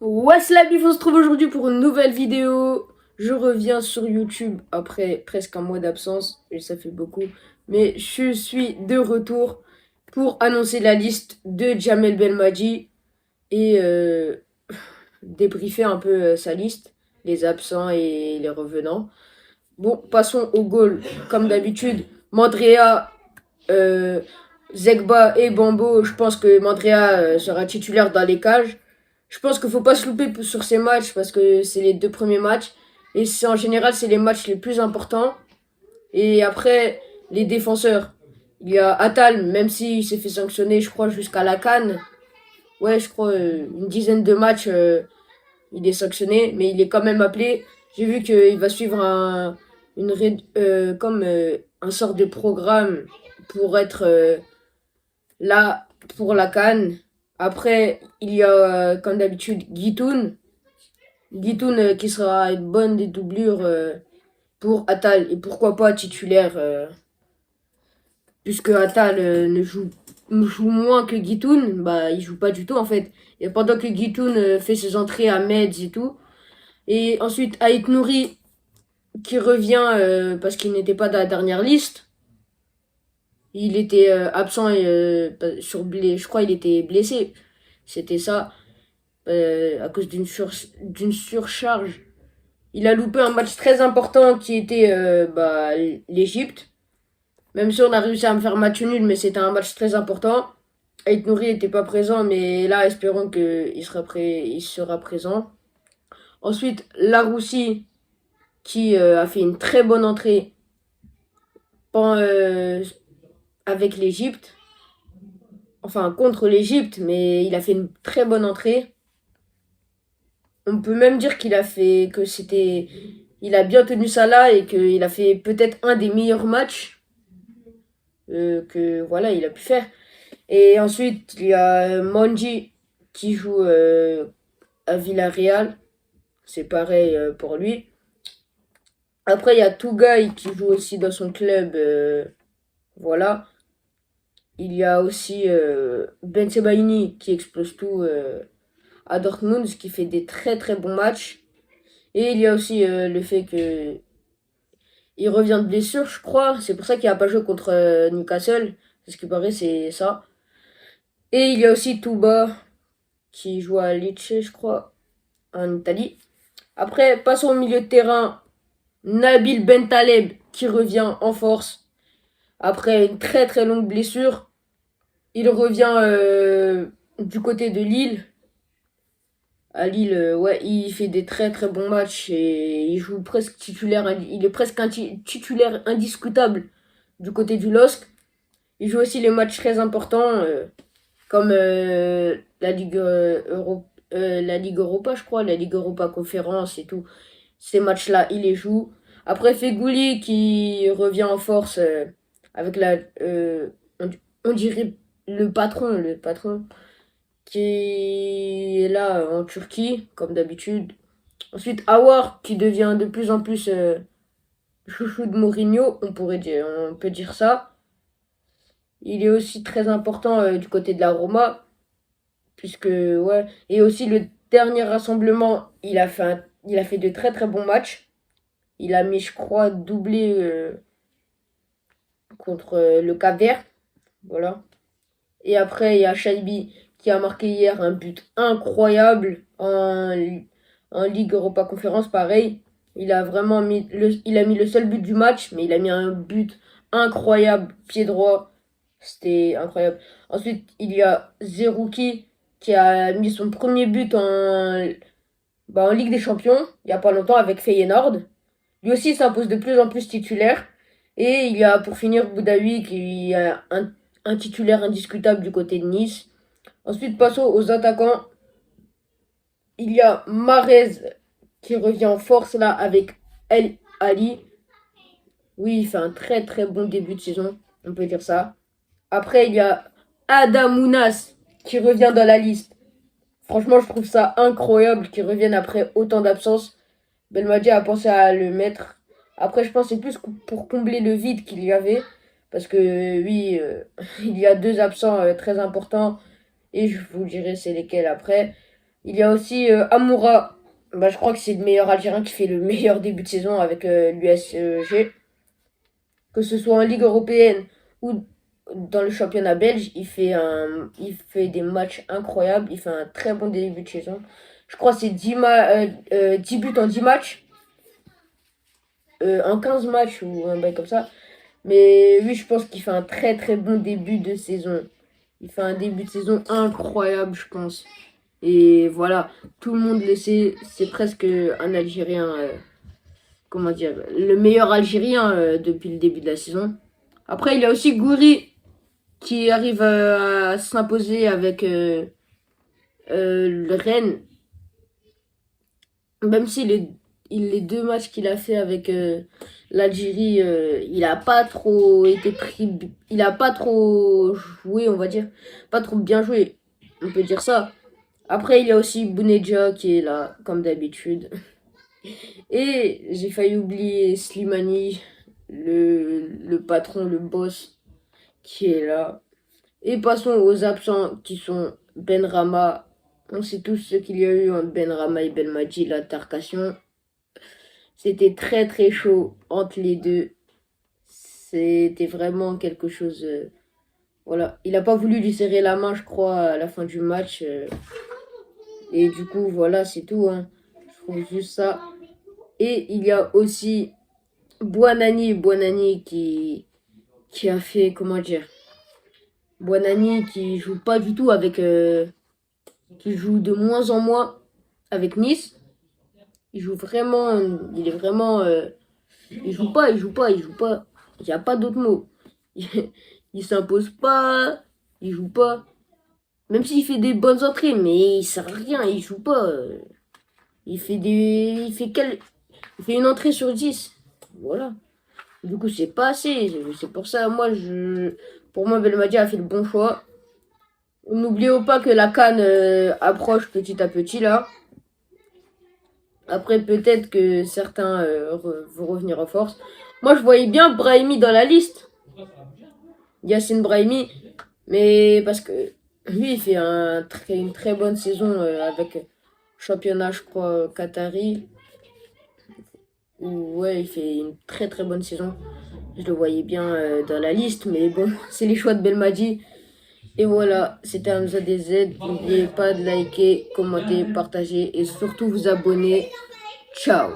What's la bif, on se trouve aujourd'hui pour une nouvelle vidéo. Je reviens sur YouTube après presque un mois d'absence, et ça fait beaucoup. Mais je suis de retour pour annoncer la liste de Jamel Belmadi et débriefer un peu sa liste, les absents et les revenants. Bon, passons au goal. Comme d'habitude, Mandrea, euh, Zegba et Bambo, je pense que Mandrea sera titulaire dans les cages. Je pense qu'il faut pas se louper sur ces matchs parce que c'est les deux premiers matchs. Et c'est en général, c'est les matchs les plus importants. Et après, les défenseurs. Il y a Atal, même s'il s'est fait sanctionner, je crois, jusqu'à la CAN. Ouais, je crois, une dizaine de matchs, il est sanctionné, mais il est quand même appelé. J'ai vu qu'il va suivre un sort de programme pour être là pour la CAN. Après, il y a, comme d'habitude, Guitoun. Guitoun qui sera une bonne dédoublure pour Atal. Et pourquoi pas titulaire, puisque Atal joue moins que Guitoun, bah il joue pas du tout en fait. Et pendant que Guitoun fait ses entrées à Metz et tout. Et ensuite, Aït Nouri qui revient parce qu'il n'était pas dans la dernière liste. Il était absent je crois il était blessé. C'était ça. À cause d'une surcharge. Il a loupé un match très important qui était l'Égypte. Même si on a réussi à me faire match nul, mais c'était un match très important. Aït Nouri n'était pas présent, mais là, espérons il sera présent. Ensuite, Laroussi, qui a fait une très bonne entrée pendant, avec l'Égypte. Enfin, contre l'Égypte, mais il a fait une très bonne entrée. On peut même dire il a bien tenu ça là et qu'il a fait peut-être un des meilleurs matchs que voilà, il a pu faire. Et ensuite, il y a Monji qui joue à Villarreal. C'est pareil pour lui. Après, il y a Tougaï qui joue aussi dans son club. Voilà. Il y a aussi Ben Sebaini qui explose tout à Dortmund, qui fait des très très bons matchs. Et il y a aussi le fait que il revient de blessure, je crois. C'est pour ça qu'il n'a pas joué contre Newcastle. C'est ce qui paraît, c'est ça. Et il y a aussi Touba qui joue à Lecce, je crois, en Italie. Après, passons au milieu de terrain. Nabil Bentaleb qui revient en force après une très très longue blessure. Il revient du côté de Lille. À Lille, ouais, il fait des très très bons matchs et il joue presque titulaire. Il est presque un titulaire indiscutable du côté du LOSC. Il joue aussi les matchs très importants comme la Ligue Europa, je crois, la Ligue Europa Conférence et tout. Ces matchs-là, il les joue. Après, Fegouli qui revient en force avec on, on dirait le patron qui est là en Turquie, comme d'habitude. Ensuite, Awar qui devient de plus en plus chouchou de Mourinho, on peut dire ça. Il est aussi très important du côté de la Roma, puisque ouais. Et aussi le dernier rassemblement, il a fait de très très bons matchs. Il a mis, je crois, doublé contre le Cap-Vert, voilà. Et après, il y a Shaibi qui a marqué hier un but incroyable en Ligue Europa Conférence, pareil. Il a mis le seul but du match, mais il a mis un but incroyable, pied droit. C'était incroyable. Ensuite, il y a Zerouki qui a mis son premier but en Ligue des Champions, il y a pas longtemps avec Feyenoord. Lui aussi il s'impose de plus en plus titulaire. Et il y a pour finir Boudaoui qui est un titulaire indiscutable du côté de Nice. Ensuite, passons aux attaquants. Il y a Marez qui revient en force là avec El Ali. Oui, il fait un très très bon début de saison, on peut dire ça. Après, il y a Adamounas qui revient dans la liste. Franchement, je trouve ça incroyable qu'il revienne après autant d'absence. Belmadi a pensé à le mettre. Après, je pense que c'est plus pour combler le vide qu'il y avait. Parce que oui, il y a deux absents très importants. Et je vous dirai c'est lesquels après. Il y a aussi Amoura. Bah, je crois que c'est le meilleur Algérien qui fait le meilleur début de saison avec l'USG. Que ce soit en Ligue européenne ou dans le championnat belge, il fait des matchs incroyables. Il fait un très bon début de saison. Je crois que c'est 10 buts en 10 matchs. En 15 matchs ou un bail comme ça. Mais oui, je pense qu'il fait un très très bon début de saison. Il fait un début de saison incroyable, je pense. Et voilà, tout le monde le sait, c'est presque un Algérien, comment dire, le meilleur Algérien depuis le début de la saison. Après, il y a aussi Gouiri qui arrive à s'imposer avec le Rennes. Même si les deux matchs qu'il a fait avec l'Algérie, il a pas trop été pris, il a pas trop joué, on va dire, pas trop bien joué, on peut dire ça. Après, il y a aussi Bounedja qui est là, comme d'habitude. Et j'ai failli oublier Slimani, le patron, le boss, qui est là. Et passons aux absents qui sont Benrama. On sait tous ce qu'il y a eu entre Benrama et Belmadi, l'altercation. C'était très très chaud entre les deux. C'était vraiment quelque chose. Voilà. Il n'a pas voulu lui serrer la main, je crois, à la fin du match. Et du coup, voilà, c'est tout. Hein. Je trouve juste ça. Et il y a aussi Buonani qui a fait, comment dire, Buonani qui joue pas du tout avec, qui joue de moins en moins avec Nice. Il joue vraiment, il est vraiment, il joue pas, il joue pas, il joue pas. Il n'y a pas d'autre mot. Il s'impose pas, il joue pas. Même s'il fait des bonnes entrées, mais il sert à rien, il joue pas. Il fait une entrée sur 10. Voilà. Du coup, c'est pas assez. C'est pour ça, pour moi, Belmadi a fait le bon choix. N'oublions pas que la CAN approche petit à petit là. Après, peut-être que certains vont revenir en force. Moi, je voyais bien Brahimi dans la liste. Yacine Brahimi. Mais parce que lui, il fait une très bonne saison avec championnat, je crois, Qatari. Ouais, il fait une très très bonne saison. Je le voyais bien dans la liste, mais bon, c'est les choix de Belmadi. Et voilà, c'était Hamza DZ. N'oubliez pas de liker, commenter, partager et surtout vous abonner. Ciao!